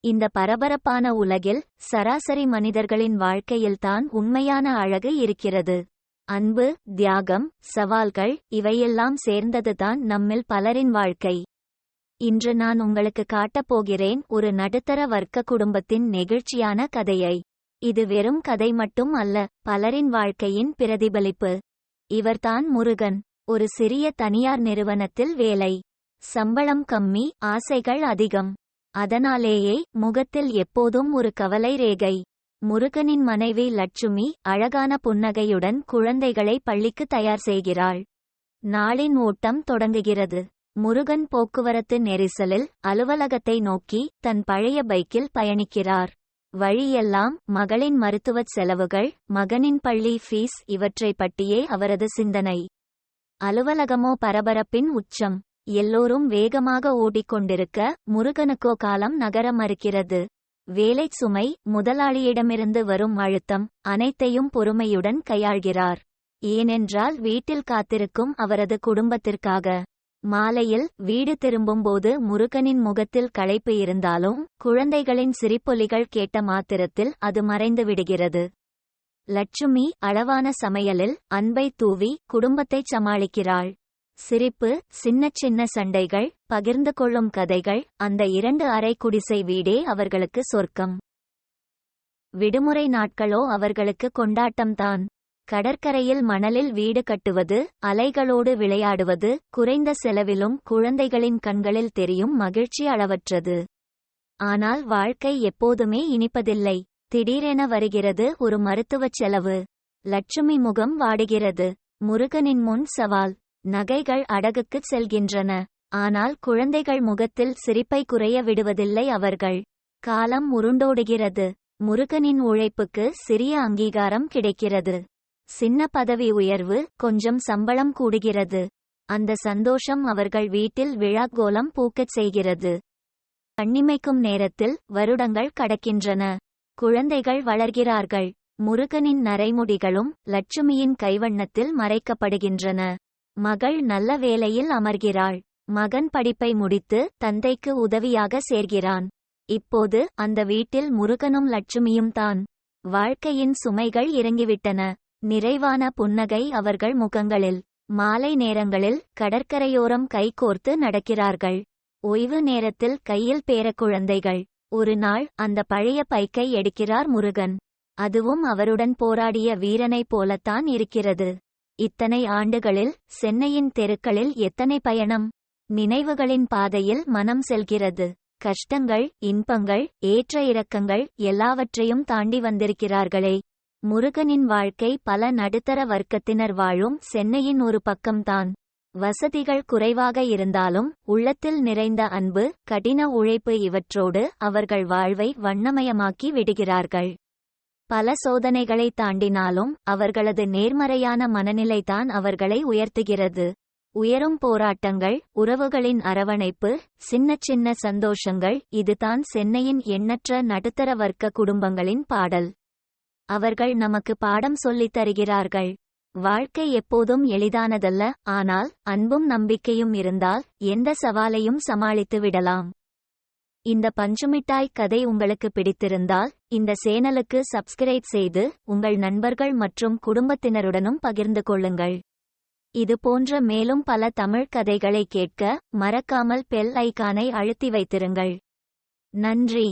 இந்த பரபரப்பான உலகில் சராசரி மனிதர்களின் வாழ்க்கையில்தான் உண்மையான அழகு இருக்கிறது. அன்பு, தியாகம், சவால்கள் இவையெல்லாம் சேர்ந்ததுதான் நம்மில் பலரின் வாழ்க்கை. இன்று நான் உங்களுக்கு காட்டப் போகிறேன் ஒரு நடுத்தர வர்க்க குடும்பத்தின் நெகிழ்ச்சியான கதையை. இது வெறும் கதை மட்டும் அல்ல, பலரின் வாழ்க்கையின் பிரதிபலிப்பு. இவர்தான் முருகன். ஒரு சிறிய தனியார் நிறுவனத்தில் வேலை. சம்பளம் கம்மி, ஆசைகள் அதிகம். அதனாலேயே முகத்தில் எப்போதும் ஒரு கவலை ரேகை. முருகனின் மனைவி லட்சுமி அழகான புன்னகையுடன் குழந்தைகளை பள்ளிக்கு தயார் செய்கிறாள். நாளின் ஓட்டம் தொடங்குகிறது. முருகன் போக்குவரத்து நெரிசலில் அலுவலகத்தை நோக்கி தன் பழைய பைக்கில் பயணிக்கிறார். வழியெல்லாம் மகளின் மருத்துவச் செலவுகள், மகனின் பள்ளி ஃபீஸ் இவற்றை பற்றியே அவரது சிந்தனை. அலுவலகமோ பரபரப்பின் உச்சம். எல்லோரும் வேகமாக ஓடிக்கொண்டிருக்க முருகனுக்கோ காலம் நகர மறுக்கிறது. வேலைச் சுமை, முதலாளியிடமிருந்து வரும் அழுத்தம் அனைத்தையும் பொறுமையுடன் கையாள்கிறார். ஏனென்றால் வீட்டில் காத்திருக்கும் அவரது குடும்பத்திற்காக. மாலையில் வீடு திரும்பும்போது முருகனின் முகத்தில் களைப்பு இருந்தாலும் குழந்தைகளின் சிரிப்பொலிகள் கேட்ட மாத்திரத்தில் அது மறைந்து விடுகிறது. லட்சுமி அளவான சமையலில் அன்பை தூவி குடும்பத்தைச் சமாளிக்கிறாள். சிரிப்பு, சின்ன சின்ன சண்டைகள், பகிர்ந்து கொள்ளும் கதைகள், அந்த 2 அறை குடிசை வீடே அவர்களுக்கு சொர்க்கம். விடுமுறை நாட்களோ அவர்களுக்கு கொண்டாட்டம்தான். கடற்கரையில் மணலில் வீடு கட்டுவது, அலைகளோடு விளையாடுவது, குறைந்த செலவிலும் குழந்தைகளின் கண்களில் தெரியும் மகிழ்ச்சி அளவற்றது. ஆனால் வாழ்க்கை எப்போதுமே இனிப்பதில்லை. திடீரென வருகிறது ஒரு மருத்துவச் செலவு. லட்சுமி முகம் வாடுகிறது. முருகனின் முன் சவால். நகைகள் அடகுக்குச் செல்கின்றன. ஆனால் குழந்தைகள் முகத்தில் சிரிப்பை குறைய விடுவதில்லை அவர்கள். காலம் உருண்டோடுகிறது. முருகனின் உழைப்புக்கு சிறிய அங்கீகாரம் கிடைக்கிறது. சின்ன பதவி உயர்வு, கொஞ்சம் சம்பளம் கூடுகிறது. அந்த சந்தோஷம் அவர்கள் வீட்டில் விழாக்கோலம் பூக்கச் செய்கிறது. கண்ணிமைக்கும் நேரத்தில் வருடங்கள் கடக்கின்றன. குழந்தைகள் வளர்கிறார்கள். முருகனின் நரைமுடிகளும் லட்சுமியின் கைவண்ணத்தில் மறைக்கப்படுகின்றன. மகள் நல்ல வேலையில் அமர்கிறாள். மகன் படிப்பை முடித்து தந்தைக்கு உதவியாக சேர்கிறான். இப்போது அந்த வீட்டில் முருகனும் லட்சுமியும் தான். வாழ்க்கையின் சுமைகள் இறங்கிவிட்டன. நிறைவான புன்னகை அவர்கள் முகங்களில். மாலை நேரங்களில் கடற்கரையோரம் கைகோர்த்து நடக்கிறார்கள். ஓய்வு நேரத்தில் கையில் பேரக்குழந்தைகள். ஒரு நாள் அந்த பழைய பைக்கை எடுக்கிறார் முருகன். அதுவும் அவருடன் போராடிய வீரனைப் போலத்தான் இருக்கிறது. இத்தனை ஆண்டுகளில் சென்னையின் தெருக்களில் எத்தனை பயணம். நினைவுகளின் பாதையில் மனம் செல்கிறது. கஷ்டங்கள், இன்பங்கள், ஏற்ற இறக்கங்கள் எல்லாவற்றையும் தாண்டி வந்திருக்கிறார்களே. முருகனின் வாழ்க்கை பல நடுத்தர வர்க்கத்தினர் வாழும் சென்னையின் ஒரு பக்கம்தான். வசதிகள் குறைவாக இருந்தாலும் உள்ளத்தில் நிறைந்த அன்பு, கடின உழைப்பு இவற்றோடு அவர்கள் வாழ்வை வண்ணமயமாக்கி விடுகிறார்கள். பல சோதனைகளை தாண்டினாலும் அவர்களது நேர்மறையான மனநிலைதான் அவர்களை உயர்த்துகிறது. உயரும் போராட்டங்கள், உறவுகளின் அரவணைப்பு, சின்ன சின்ன சந்தோஷங்கள் இதுதான் சென்னையின் எண்ணற்ற நடுத்தர வர்க்க குடும்பங்களின் பாடல். அவர்கள் நமக்கு பாடம் சொல்லித் தருகிறார்கள். வாழ்க்கை எப்போதும் எளிதானதல்ல, ஆனால் அன்பும் நம்பிக்கையும் இருந்தால் எந்த சவாலையும் சமாளித்து விடலாம். இந்த பஞ்சுமிட்டாய் கதை உங்களுக்கு பிடித்திருந்தால் இந்த சேனலுக்கு சப்ஸ்கிரைப் செய்து உங்கள் நண்பர்கள் மற்றும் குடும்பத்தினருடனும் பகிர்ந்து கொள்ளுங்கள். இது போன்ற மேலும் பல தமிழ் கதைகளை கேட்க மறக்காமல் பெல் ஐகானை அழுத்தி வைத்திருங்கள். நன்றி.